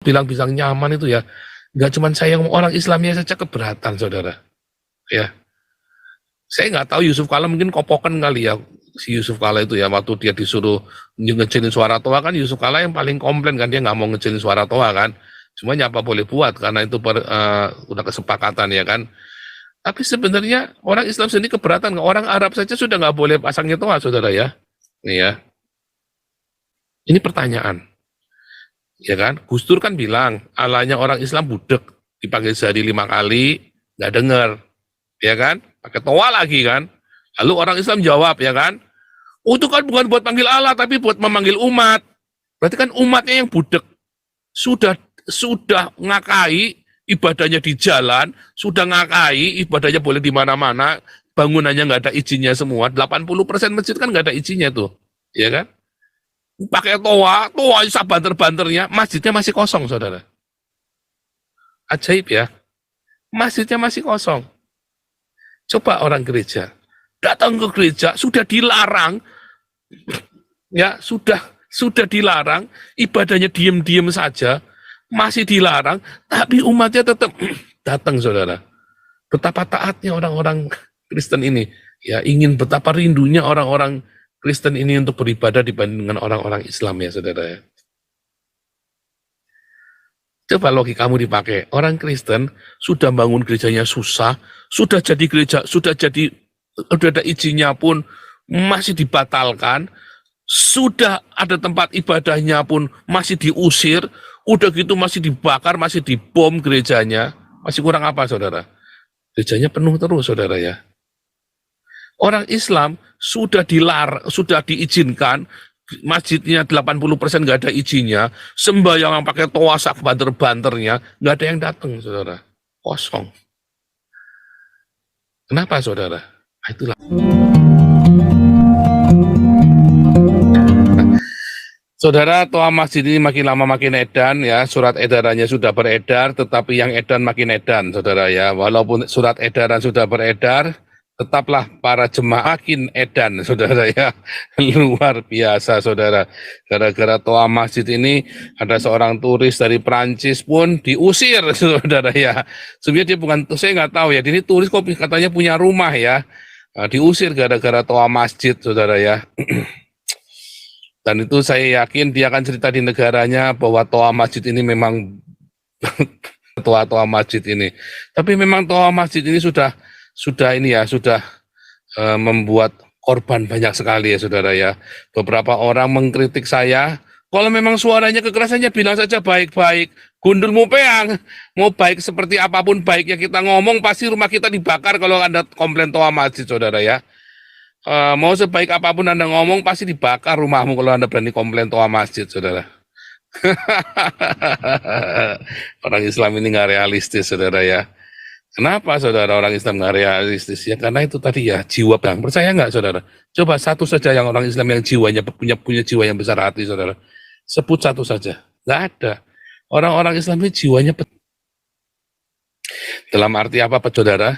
bilang nyaman itu ya, nggak cuma saya, orang Islamnya saja keberatan, saudara. Ya, saya nggak tahu Yusuf Kala mungkin kopokan kali ya, si Yusuf Kala itu ya, waktu dia disuruh ngecilin suara toa kan, Yusuf Kala yang paling komplain kan, dia nggak mau ngecilin suara toa kan, semuanya apa boleh buat karena itu udah kesepakatan ya kan. Tapi sebenarnya orang Islam sendiri keberatan, orang Arab saja sudah nggak boleh pasangnya toa, saudara ya. Nih ya, ini pertanyaan, ya kan? Gus Dur kan bilang, Allahnya orang Islam budek, dipanggil sehari 5 kali, nggak dengar, ya kan? Pakai toa lagi kan? Lalu orang Islam jawab, ya kan? Oh, itu kan bukan buat panggil Allah, tapi buat memanggil umat. Berarti kan umatnya yang budek. Sudah ngakai ibadahnya di jalan, sudah ngakai ibadahnya boleh di mana-mana, bangunannya nggak ada izinnya semua, 80% masjid kan nggak ada izinnya tuh, ya kan? Pakai toa banter-banternya, masjidnya masih kosong, saudara. Ajaib ya, masjidnya masih kosong. Coba orang gereja, datang ke gereja, sudah dilarang, ya, sudah dilarang, ibadahnya diem-diem saja, masih dilarang, tapi umatnya tetap datang, saudara. Betapa taatnya orang-orang Kristen ini, ya, ingin betapa rindunya orang-orang Kristen ini untuk beribadah dibanding dengan orang-orang Islam ya, saudara ya. Coba logikamu dipakai, orang Kristen sudah bangun gerejanya susah, sudah jadi gereja, sudah ada izinnya pun masih dibatalkan, sudah ada tempat ibadahnya pun masih diusir, udah gitu masih dibakar, masih dibom gerejanya, masih kurang apa, saudara? Gerejanya penuh terus, saudara ya. Orang Islam sudah diizinkan, masjidnya 80% nggak ada izinnya, sembahyang yang pakai toa sak banter-banternya, nggak ada yang datang, saudara. Kosong. Kenapa, saudara? Nah, itulah. Saudara, toa masjid ini makin lama makin edan ya, surat edarannya sudah beredar, tetapi yang edan makin edan, saudara ya. Walaupun surat edaran sudah beredar, tetaplah para jemaah makin edan, saudara ya. Luar biasa, saudara. Gara-gara toa masjid ini, ada seorang turis dari Prancis pun diusir, saudara ya. Sebenarnya dia bukan, saya nggak tahu ya, ini turis kok katanya punya rumah ya. Diusir gara-gara toa masjid, saudara ya. Dan itu saya yakin dia akan cerita di negaranya bahwa toa masjid ini memang toa masjid ini. Tapi memang toa masjid ini sudah ini ya, sudah membuat korban banyak sekali ya, saudara ya. Beberapa orang mengkritik saya, kalau memang suaranya kekerasannya bilang saja baik-baik. Gundul mupeang, mau baik seperti apapun baiknya kita ngomong, pasti rumah kita dibakar kalau ada komplain toa masjid, saudara ya. Mau sebaik apapun Anda ngomong, pasti dibakar rumahmu kalau Anda berani komplain toa masjid, saudara. Orang Islam ini nggak realistis, saudara ya. Kenapa, saudara, orang Islam nggak realistis? Ya karena itu tadi ya, jiwa bang. Percaya nggak, saudara? Coba satu saja yang orang Islam yang jiwanya punya jiwa yang besar hati, saudara. Sebut satu saja. Nggak ada. Orang-orang Islam ini jiwanya dalam arti apa, saudara?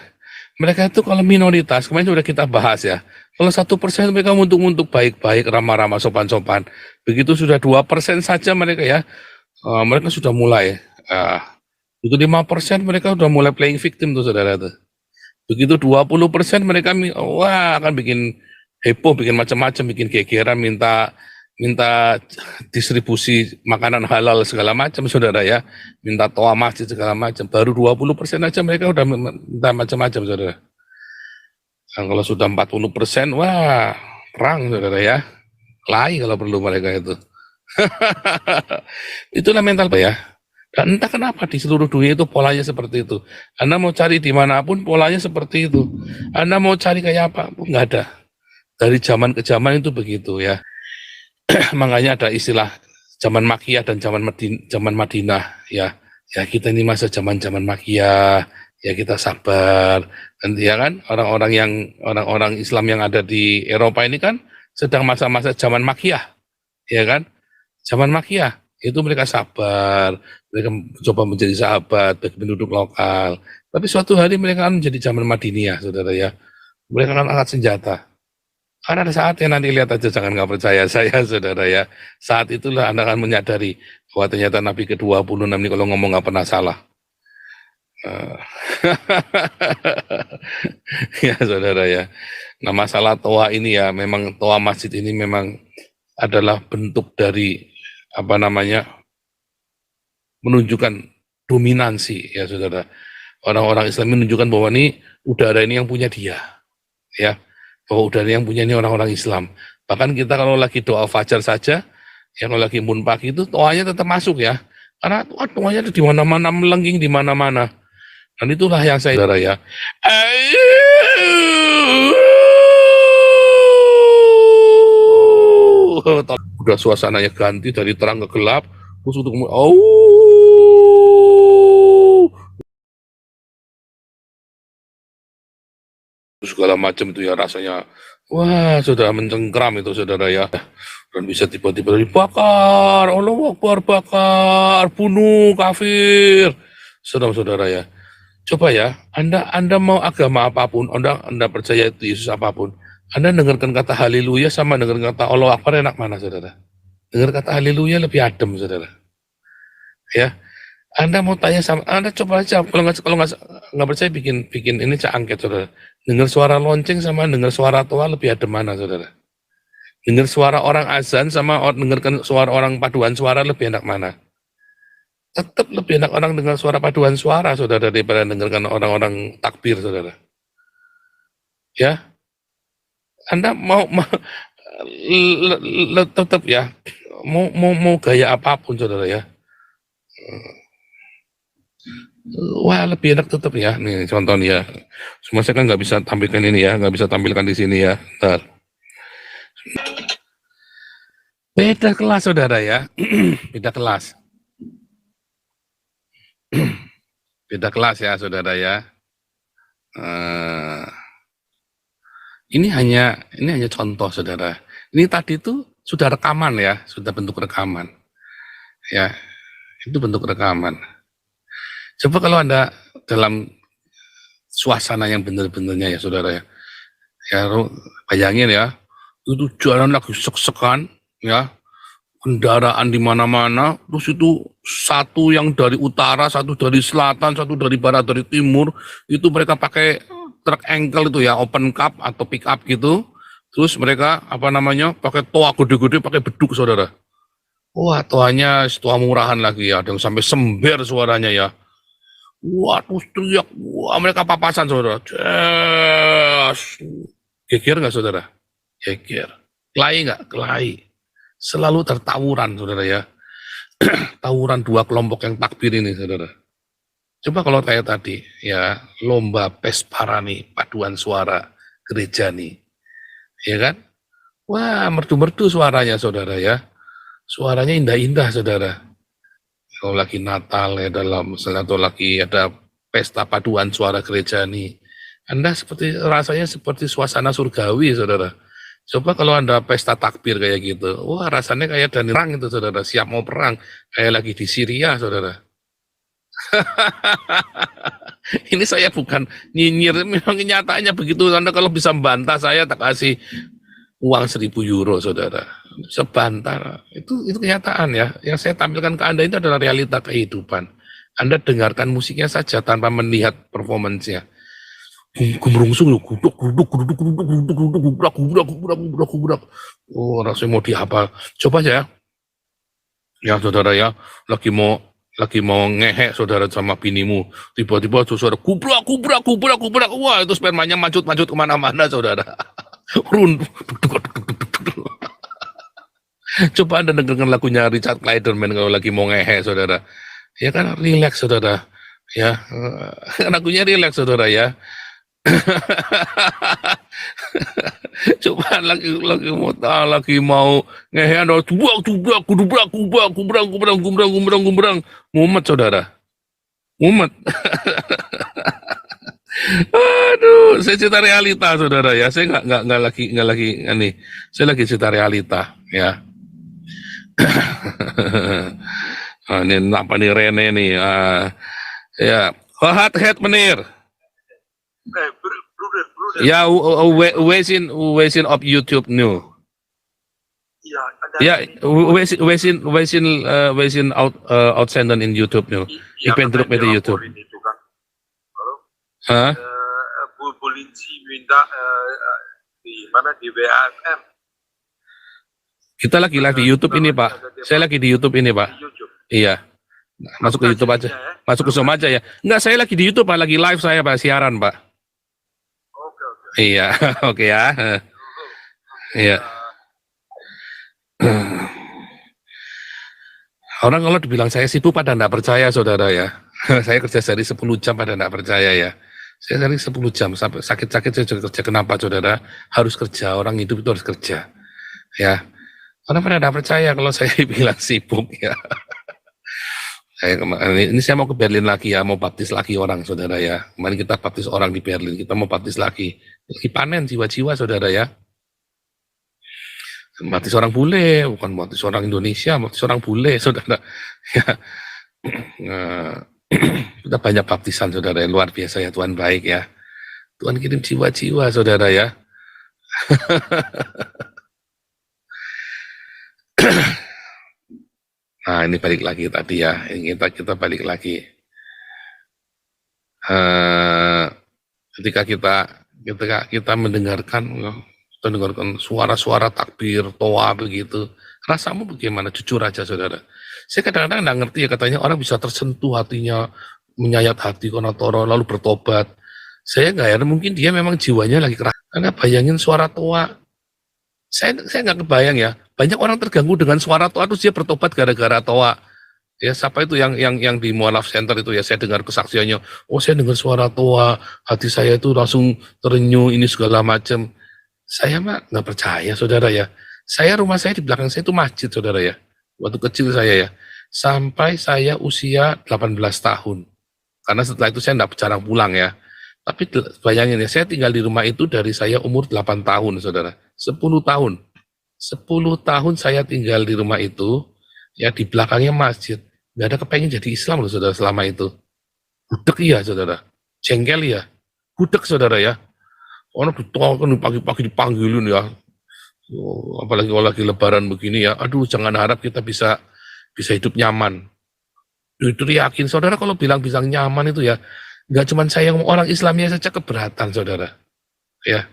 Mereka itu kalau minoritas, kemarin sudah kita bahas ya, kalau 1% mereka untuk baik-baik, ramah-ramah, sopan-sopan. Begitu sudah 2% saja mereka ya, mereka sudah mulai. Itu 5% mereka sudah mulai playing victim tuh, saudara tuh. Begitu 20% mereka wah akan bikin heboh, bikin macam-macam, bikin gegeran, minta distribusi makanan halal segala macam, saudara ya, minta toa masjid segala macam. Baru 20% aja mereka udah minta macam-macam, saudara. Nah, kalau sudah 40%, wah perang, saudara ya, kelahi kalau perlu mereka itu. Itulah mental ya. Dan entah kenapa di seluruh dunia itu polanya seperti itu. Anda mau cari dimanapun polanya seperti itu. Anda mau cari kayak apa pun nggak ada. Dari zaman ke zaman itu begitu ya. Makanya ada istilah zaman Makkiyah dan zaman Madinah ya. Ya kita ini masa zaman Makkiyah, ya kita sabar. Dan ya kan orang-orang Islam yang ada di Eropa ini kan sedang masa-masa zaman Makkiyah, ya kan? Zaman Makkiyah itu mereka sabar, mereka coba menjadi sahabat bagi penduduk lokal. Tapi suatu hari mereka akan menjadi zaman Madinah, saudara ya. Mereka akan angkat senjata. Karena ada saatnya nanti lihat aja, jangan nggak percaya saya, saudara ya. Saat itulah Anda akan menyadari bahwa ternyata Nabi ke-26 ini kalau ngomong nggak pernah salah. Eh, ya saudara ya. Nah masalah toa ini ya, memang toa masjid ini memang adalah bentuk dari apa namanya menunjukkan dominansi ya saudara. Orang-orang Islam menunjukkan bahwa ini udara ini yang punya dia, ya. Bahwa udara yang punya ini orang-orang Islam. Bahkan kita kalau lagi doa fajar saja, ya kalau lagi munpagi itu toanya tetap masuk ya. Karena toanya ada di mana-mana, melengking di mana-mana. Dan itulah yang saya saudara ya. Udah suasananya ganti dari terang ke gelap, terus untuk segala macam itu ya rasanya, wah sudah mencengkram itu saudara ya, dan bisa tiba-tiba dibakar, Allah Akbar, bakar, bunuh kafir, saudara-saudara ya. Coba ya, Anda mau agama apapun, Anda percaya itu Yesus apapun, Anda dengarkan kata haleluya sama dengarkan kata Allah Akbar, enak mana saudara? Dengar kata haleluya lebih adem saudara. Ya, Anda mau tanya sama Anda, coba aja kalau nggak percaya bikin ini cak angket saudara. Dengar suara lonceng sama dengar suara toa lebih adem mana saudara? Dengar suara orang azan sama dengarkan suara orang paduan suara lebih enak mana? Tetap lebih enak orang dengar suara paduan suara saudara daripada dengarkan orang-orang takbir saudara. Ya, Anda mau tetap ya, mau gaya apapun saudara ya. Wah lebih enak tetap ya, nih contoh nih ya. Cuma saya kan nggak bisa tampilkan ini ya, nggak bisa tampilkan di sini ya. Bentar. Beda kelas saudara ya, beda kelas. Beda kelas ya saudara ya. Uh, ini hanya contoh saudara. Ini tadi itu sudah rekaman ya, sudah bentuk rekaman. Ya, itu bentuk rekaman. Coba kalau Anda dalam suasana yang benar-benarnya ya saudara ya. Ya bayangin ya, itu jalan lagi sek-sekan ya, kendaraan di mana-mana, terus itu satu yang dari utara, satu dari selatan, satu dari barat, dari timur, itu mereka pakai truk engkel itu ya, open cup atau pick up gitu, terus mereka apa namanya pakai toa gede-gede, pakai beduk saudara. Wah toanya toa murahan lagi ya, ada yang sampai sember suaranya ya. Wah terus teriak, wah mereka papasan saudara. Geger nggak saudara? Geger. Kelahi nggak? Kelahi. Selalu tertawuran saudara ya. Tawuran dua kelompok yang takbir ini saudara. Coba kalau kayak tadi ya, lomba pesparani paduan suara gereja nih, ya kan? Wah merdu-merdu suaranya saudara ya. Suaranya indah-indah saudara. Kalau lagi Natal ya, dalam misalnya atau lagi ada pesta paduan suara gereja nih, Anda rasanya seperti suasana surgawi saudara. Coba kalau Anda pesta takbir kayak gitu, wah rasanya kayak dan perang itu saudara, siap mau perang, kayak lagi di Syria saudara. Ini saya bukan nyinyir, memang kenyataannya begitu. Anda kalau bisa membantah saya, tak kasih uang 1.000 euro saudara. Bisa bantah, itu kenyataan ya. Yang saya tampilkan ke Anda itu adalah realita kehidupan. Anda dengarkan musiknya saja tanpa melihat performance-nya. Gumrungsung, guduk, gubrak. Oh, rasanya mau diapa? Coba aja ya, saudara ya, lagi mau ngehe saudara sama binimu, tiba-tiba saudara gubrak, wah itu spermanya mancut kemana-mana saudara. Run. Coba Anda dengarkan lagunya Richard Clayderman kalau lagi mau ngehe saudara. Ya kan relax saudara. Ya, lagunya relax saudara ya. Coba lagi mau ngehe Anda gumbrang, mumet saudara. Mumet. Aduh, saya cerita realita saudara ya. Saya nggak lagi ini. Saya lagi cerita realita ya. Ini apa nih Rene nih? Ya, head menir. Ja, we zien op YouTube nu. Ja, we zien uitzenden in YouTube nu. Ik ben druk met de YouTube. Hah? Polisi minta di mana di BAFM. Kita lagi live di YouTube ini, Pak. Saya lagi di YouTube ini, Pak. Iya. Masuk ke YouTube aja. Masuk ke Zoom aja ya. Enggak, saya lagi di YouTube, Pak. Lagi live saya, Pak. Siaran, Pak. Oke. Iya, oke ya. Iya. Orang kalau dibilang saya sibuk pada enggak percaya, saudara ya. Saya kerja sehari 10 jam pada enggak percaya ya. Saya sehari 10 jam, sampai sakit-sakit saya juga kerja. Kenapa, saudara? Harus kerja, orang hidup itu harus kerja. Ya. Orang pada enggak percaya kalau saya bilang sibuk ya. Ini saya mau ke Berlin lagi ya, mau baptis lagi orang, saudara ya. Kemarin kita baptis orang di Berlin, kita mau baptis lagi. Lagi panen jiwa-jiwa, saudara ya. Baptis orang bule, bukan baptis orang Indonesia, baptis orang bule, saudara. Ya. Kita banyak baptisan, saudara, yang luar biasa ya, Tuhan baik ya. Tuhan kirim jiwa-jiwa, saudara ya. Nah, ini balik lagi tadi ya, kita balik lagi. Ketika kita mendengarkan suara-suara takbir, toa begitu, rasamu bagaimana? Jujur aja, saudara. Saya kadang-kadang nggak ngerti ya, katanya orang bisa tersentuh hatinya, menyayat hati karena Toro lalu bertobat. Saya nggak ya, mungkin dia memang jiwanya lagi keras. Karena bayangin suara toa, saya nggak kebayang ya. Banyak orang terganggu dengan suara toa terus dia bertobat gara-gara toa. Ya, siapa itu yang di Mualaf Center itu ya, saya dengar kesaksiannya. Oh, saya dengar suara toa, hati saya itu langsung terenyuh ini segala macam. Saya mah nggak percaya, saudara ya. Rumah saya di belakang saya itu masjid, saudara ya. Waktu kecil saya ya. Sampai saya usia 18 tahun. Karena setelah itu saya nggak jarang pulang ya. Tapi bayangin ya, saya tinggal di rumah itu dari saya umur 8 tahun, saudara. 10 tahun. 10 tahun saya tinggal di rumah itu, ya di belakangnya masjid. Nggak ada kepengen jadi Islam loh, saudara, selama itu. Budek iya, saudara. Jengkel ya. Budek, saudara ya. Orang ditolong pagi-pagi dipanggilin ya. Oh, apalagi kalau lagi lebaran begini ya. Aduh, jangan harap kita bisa hidup nyaman. Itu yakin, saudara, kalau bilang bisa nyaman itu ya, nggak cuma saya, orang Islamnya saja keberatan, saudara. Ya.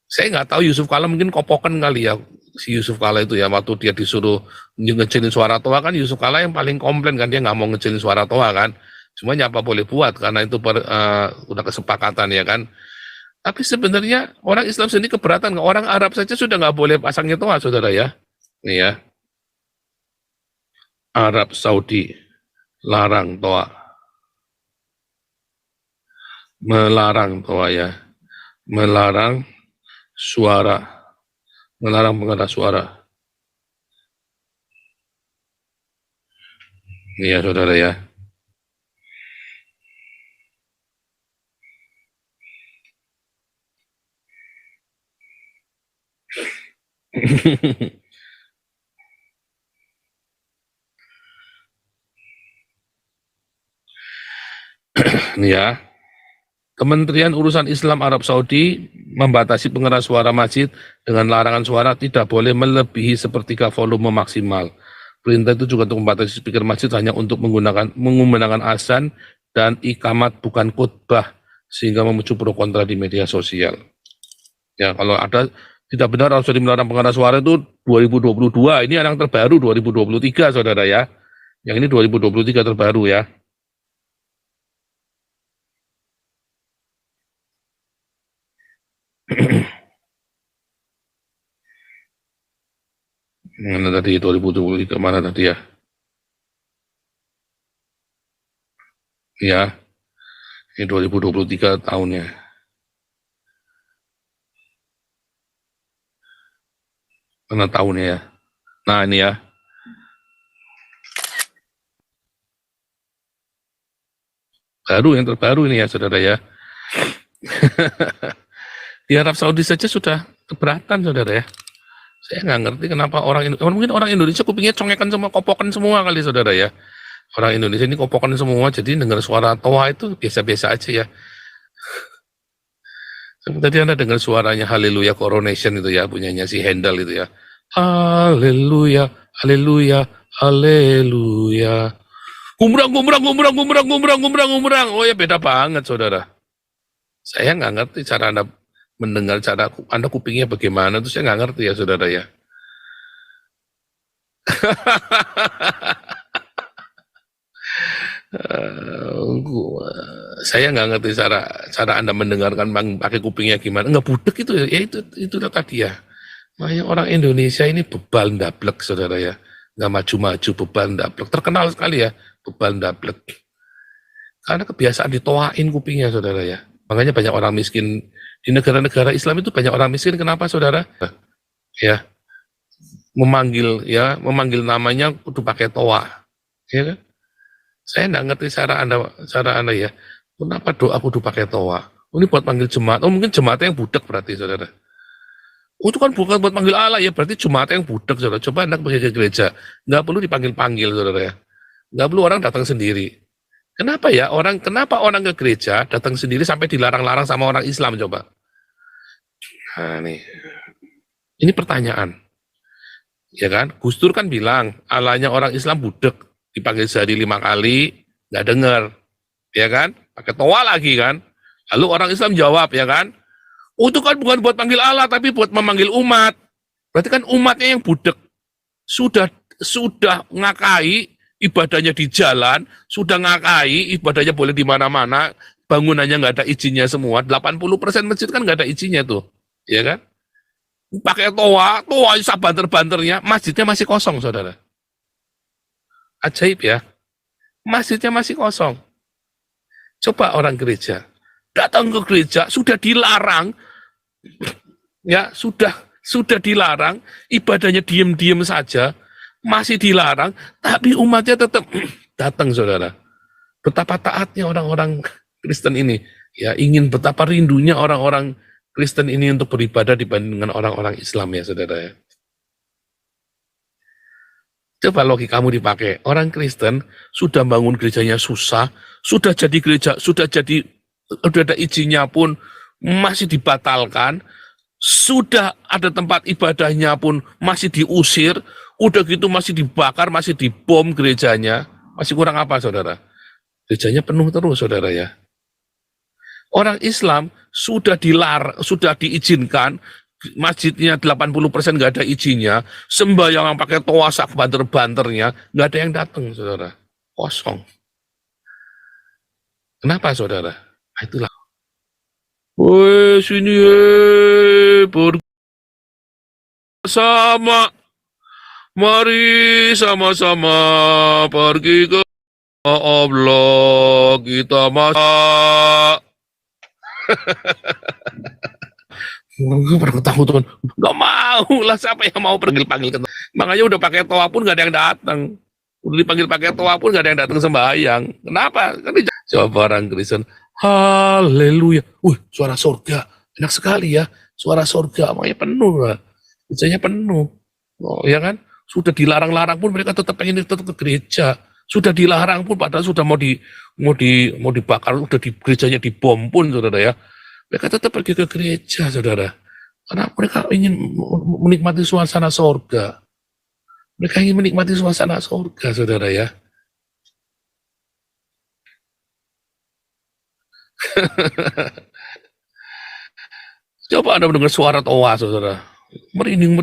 Saya nggak tahu Yusuf Kala mungkin kopokan kali ya, si Yusuf Kala itu ya, waktu dia disuruh ngecilin suara toa kan, Yusuf Kala yang paling komplain kan, dia nggak mau ngecilin suara toa kan, cuma apa boleh buat karena itu udah kesepakatan ya kan. Tapi sebenarnya orang Islam sendiri keberatan, orang Arab saja sudah nggak boleh pasangnya toa, saudara ya. Nih ya, Arab Saudi larang toa, melarang toa ya, melarang suara, melarang pengeras suara. Iya, saudara ya. Nih ya. Kementerian Urusan Islam Arab Saudi membatasi pengeras suara masjid dengan larangan suara tidak boleh melebihi sepertiga volume maksimal. Perintah itu juga untuk membatasi speaker masjid hanya untuk menggunakan azan dan ikamat, bukan khutbah, sehingga memicu pro kontra di media sosial. Ya, kalau ada tidak benar harus melarang pengeras suara itu 2022, ini yang terbaru 2023, saudara ya. Yang ini 2023 terbaru ya. Mana tadi 2023 mana tadi ya? Ya, ini 2023 tahunnya. Mana tahunnya ya? Nah ini ya. Baru, yang terbaru ini ya, saudara ya. Di Arab Saudi saja sudah keberatan, saudara ya. Saya nggak ngerti kenapa mungkin orang Indonesia kupingnya congekan semua, kopokan semua kali, saudara ya. Orang Indonesia ini kopokan semua, jadi dengar suara toa itu biasa-biasa aja ya. Tadi Anda dengar suaranya Haleluya Coronation itu ya, punyanya si Handel itu ya. Haleluya, haleluya, haleluya. Gumbrang, gumbrang, gumbrang, gumbrang, gumbrang, gumbrang, gumbrang. Oh ya beda banget saudara. Saya nggak ngerti cara Anda mendengar, cara Anda kupingnya bagaimana, itu saya nggak ngerti ya saudara ya. Saya nggak ngerti cara Anda mendengarkan pakai kupingnya gimana. Nggak budek itu ya, itu tadi ya. Makanya orang Indonesia ini bebal ndablek saudara ya. Nggak maju-maju, bebal ndablek. Terkenal sekali ya, bebal ndablek. Karena kebiasaan ditoain kupingnya saudara ya. Makanya banyak orang miskin di negara-negara Islam itu, banyak orang miskin. Kenapa saudara? Ya, memanggil namanya kudu pakai toa. Ya kan? Saya nggak ngerti cara anda ya. Kenapa doa kudu pakai toa? Oh, ini buat panggil jemaat. Oh mungkin jemaatnya yang budak berarti saudara. Oh, itu kan bukan buat panggil Allah ya, berarti jemaatnya yang budak saudara. Coba anda pergi ke gereja, nggak perlu dipanggil-panggil saudara ya. Nggak perlu orang datang sendiri. Kenapa orang ke gereja datang sendiri sampai dilarang-larang sama orang Islam coba? Nah nih, ini pertanyaan. Ya kan, Gus Dur kan bilang Allahnya orang Islam budak, dipanggil sehari 5 kali, nggak dengar, ya kan? Pakai toa lagi kan? Lalu orang Islam jawab, ya kan? Oh, itu kan bukan buat panggil Allah, tapi buat memanggil umat. Berarti kan umatnya yang budak. Sudah ngakai ibadahnya di jalan, sudah ngakai ibadahnya boleh di mana-mana, bangunannya nggak ada izinnya semua. 80% masjid kan nggak ada izinnya tuh, ya kan? Pakai toa bisa banter-banternya, masjidnya masih kosong, saudara. Ajaib ya, masjidnya masih kosong. Coba orang gereja, datang ke gereja, sudah dilarang, ya sudah dilarang, ibadahnya diem-diem saja, masih dilarang, tapi umatnya tetap datang, saudara. Betapa taatnya orang-orang Kristen ini, ya ingin betapa rindunya orang-orang Kristen ini untuk beribadah dibandingkan orang-orang Islam ya saudara ya. Coba logikamu dipakai, orang Kristen sudah bangun gerejanya susah, sudah jadi gereja, sudah ada izinnya pun masih dibatalkan, sudah ada tempat ibadahnya pun masih diusir, udah gitu masih dibakar, masih dibom gerejanya, masih kurang apa saudara? Gerejanya penuh terus saudara ya. Orang Islam sudah diizinkan, masjidnya 80% nggak ada izinnya, sembahyang yang pakai toa sak banter-banternya, nggak ada yang datang, saudara. Kosong. Kenapa, saudara? Nah, itulah. Woi, sini bersama. Mari sama-sama pergi ke Allah, kita masak. Bertahun-tahun nggak mau lah, siapa yang mau panggil ke, makanya udah pakai toa pun nggak ada yang datang, udah dipanggil pakai toa pun nggak ada yang datang sembahyang. Kenapa? Kan coba orang Kristen, haleluya, suara surga enak sekali ya, suara surga makanya penuh lah, gerejanya penuh. Oh ya kan, sudah dilarang-larang pun mereka tetap pengen tetap ke gereja, sudah dilarang pun padahal sudah mau dibakar, udah di gerejanya dibom pun saudara ya, mereka tetap pergi ke gereja, saudara. Karena mereka ingin menikmati suasana surga. Mereka ingin menikmati suasana surga, saudara ya. Coba Anda mendengar suara toa, saudara. Merinding.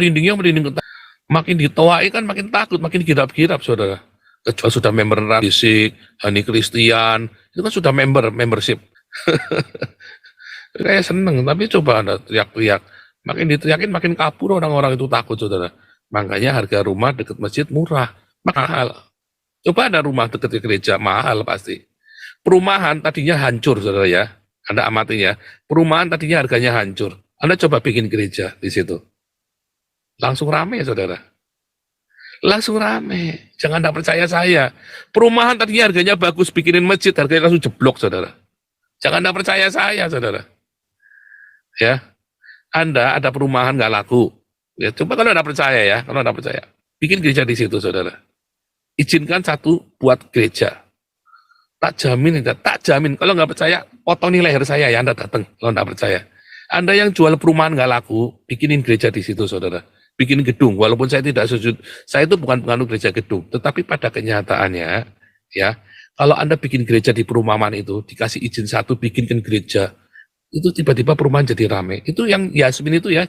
Makin ditoai kan makin takut, makin girap-girap, saudara. Kecuali sudah member fisik, Hani Christian, itu kan sudah membership. Kayak seneng, tapi coba Anda teriak-teriak, makin diteriakin makin kabur orang-orang itu, takut saudara. Makanya harga rumah dekat masjid murah, mahal. Coba ada rumah dekat gereja, mahal pasti. Perumahan tadinya hancur saudara ya, Anda amati ya, perumahan tadinya harganya hancur. Anda coba bikin gereja di situ, langsung rame ya saudara. Langsung rame, jangan tidak percaya saya. Perumahan tadinya harganya bagus, bikinin masjid, harganya langsung jeblok saudara. Jangan tidak percaya saya saudara. Ya, Anda ada perumahan nggak laku, ya coba kalau Anda percaya ya, kalau Anda percaya, bikin gereja di situ, saudara. Izinkan satu buat gereja. Tak jamin, kalau nggak percaya, potong nih leher saya ya, Anda datang kalau Anda percaya. Anda yang jual perumahan nggak laku, bikinin gereja di situ, saudara. Bikin gedung, walaupun saya tidak setuju, saya itu bukan penganut gereja gedung, tetapi pada kenyataannya, ya, kalau Anda bikin gereja di perumahan itu, dikasih izin satu, bikinkan gereja, itu tiba-tiba perumahan jadi rame. Itu yang Yasmin itu ya,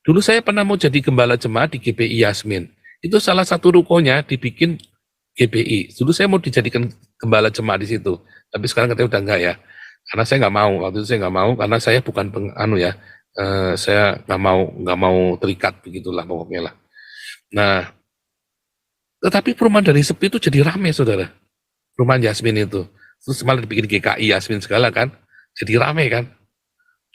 dulu saya pernah mau jadi gembala jemaat di GPI Yasmin. Itu salah satu rukonya dibikin GPI. Dulu saya mau dijadikan gembala jemaat di situ, tapi sekarang katanya udah enggak ya. Karena saya nggak mau, waktu itu saya nggak mau, karena saya bukan saya nggak mau terikat begitulah pokoknya lah. Nah, tetapi perumahan dari sepi itu jadi rame, saudara. Perumahan Yasmin itu. Terus malah dibikin GKI Yasmin segala kan. Jadi rame kan.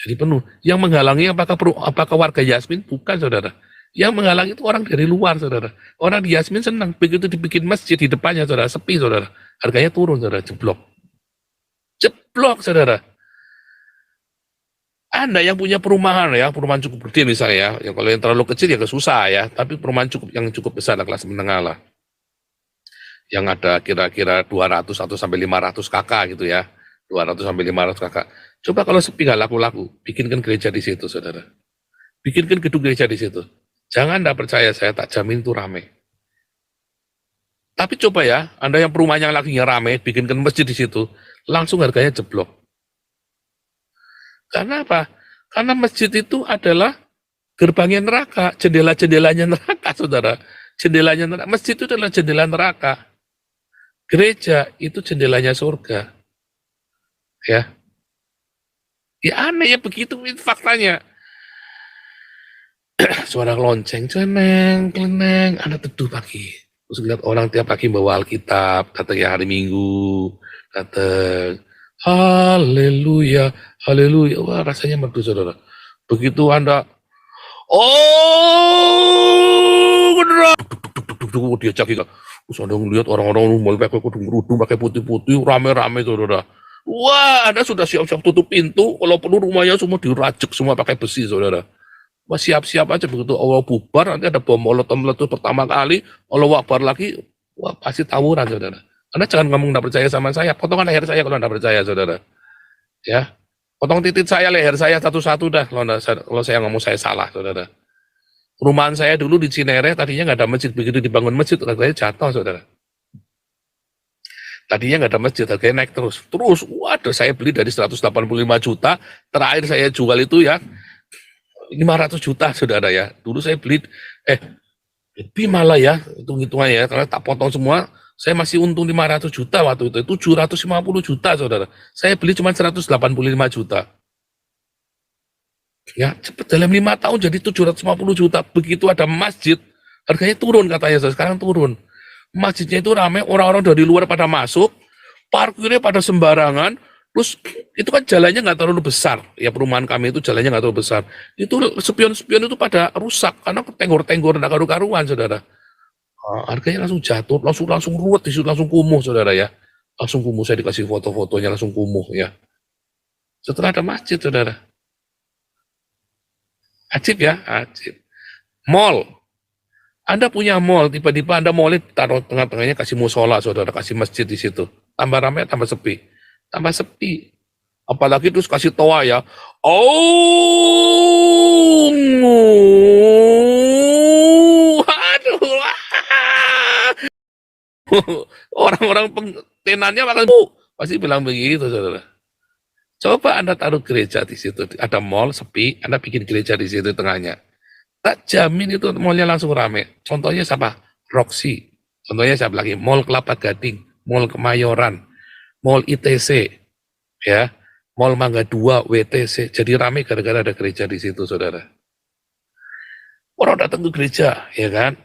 Jadi penuh. Yang menghalangi apakah warga Yasmin? Bukan, saudara. Yang menghalangi itu orang dari luar, saudara. Orang di Yasmin senang. Begitu dibikin masjid di depannya, saudara. Sepi, saudara. Harganya turun, saudara. Jeblok. Jeblok, saudara. Anda yang punya perumahan ya, perumahan cukup gede misalnya ya, kalau yang terlalu kecil ya susah ya, tapi perumahan yang cukup besar lah, kelas menengah lah. Yang ada kira-kira 200 atau sampai 500 kakak gitu ya. 200 sampai 500 kakak. Coba kalau sepi nggak laku-laku, bikinkan gereja di situ, saudara. Bikinkan gedung gereja di situ. Jangan Anda percaya, saya tak jamin itu rame. Tapi coba ya, Anda yang perumahan yang lakinya rame, bikinkan masjid di situ, langsung harganya jeblok. Karena apa? Karena masjid itu adalah gerbangnya neraka, jendela-jendelanya neraka, saudara. Jendelanya neraka. Masjid itu adalah jendela neraka. Gereja itu jendelanya surga. Ya. Ya aneh ya, begitu faktanya. Suara lonceng, ceneng, keleneng, Anda teduh pagi. Terus lihat orang tiap pagi bawa Alkitab, datang ya hari Minggu, datang. Haleluya, haleluya. Wah, rasanya merdu, saudara. Begitu Anda, oh, beneran. Dia cakik. Terus Anda ngeliat orang-orang mulai pakai kerudung pakai putih-putih, rame-rame, saudara. Wah, Anda sudah siap-siap tutup pintu, kalau perlu rumahnya semua dirajek, semua pakai besi, saudara. Wah, siap-siap aja, begitu Allah bubar, nanti ada bom molotov meletus pertama kali, Allah wakbar lagi, wah pasti tawuran, saudara. Anda jangan ngomong nggak percaya sama saya, potongan leher saya kalau nggak percaya, saudara. Ya, potong titik saya, leher saya satu-satu dah, kalau saya ngomong saya salah, saudara. Perumahan saya dulu di Cinere, tadinya nggak ada masjid, begitu dibangun masjid, harganya jatuh, saudara. Tadinya nggak ada masjid, harganya naik terus. Terus, waduh, saya beli dari 185 juta, terakhir saya jual itu ya, 500 juta, saudara ya. Dulu saya beli, lebih malah ya, hitung-hitungannya ya, karena tak potong semua, saya masih untung 500 juta waktu itu 750 juta, saudara. Saya beli cuma 185 juta. Ya, cepet dalam 5 tahun jadi 750 juta. Begitu ada masjid, harganya turun katanya, sekarang turun. Masjidnya itu ramai, orang-orang dari luar pada masuk, parkirnya pada sembarangan, terus itu kan jalannya nggak terlalu besar. Ya perumahan kami itu jalannya nggak terlalu besar. Itu spion-spion itu pada rusak, karena tenggor-tenggor nggak karu-karuan, saudara. Harganya langsung jatuh, langsung ruwet di situ, langsung kumuh, saudara ya. Langsung kumuh, saya dikasih foto-fotonya langsung kumuh ya. Setelah ada masjid, saudara. Ajib ya, ajib. Mall. Anda punya mall, tiba-tiba Anda mall taruh tengah-tengahnya, kasih musola, saudara, kasih masjid di situ. Tambah ramai, tambah sepi. Tambah sepi. Apalagi terus kasih toa ya. Oh, aduh. Orang-orang tenannya makan pasti bilang begitu, saudara. Coba Anda taruh gereja di situ, ada mall sepi, Anda bikin gereja di situ tengahnya. Tak jamin itu mallnya langsung rame. Contohnya siapa? Roxy. Contohnya siapa lagi? Mall Kelapa Gading, Mall Kemayoran, Mall ITC, ya, Mall Mangga 2, WTC. Jadi rame gara-gara ada gereja di situ, saudara. Orang datang ke gereja, ya kan?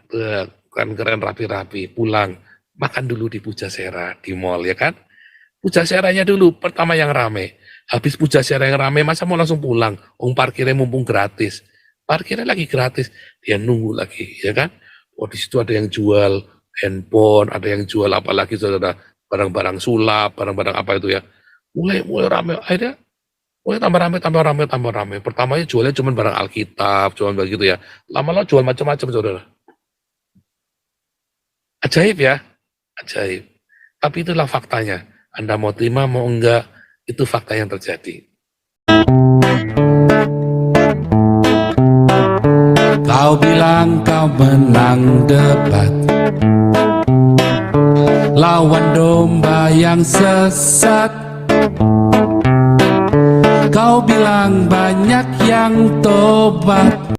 Kan keren rapi-rapi, pulang. Makan dulu di Pujasera, di mall, ya kan? Pujaseranya dulu, pertama yang rame. Habis Pujasera yang rame, masa mau langsung pulang? Parkirnya mumpung gratis. Parkirnya lagi gratis, dia nunggu lagi, ya kan? Oh, di situ ada yang jual handphone, ada yang jual apa lagi, saudara? Barang-barang sulap, barang-barang apa itu ya. Mulai rame, akhirnya mulai tambah rame. Pertamanya jualnya cuma barang Alkitab, jual begitu ya. Lama-lama jual macam-macam, saudara. Ajaib ya, ajaib. Tapi itulah faktanya. Anda mau terima, mau enggak, itu fakta yang terjadi. Kau bilang kau menang debat lawan domba yang sesat. Kau bilang banyak yang tobat.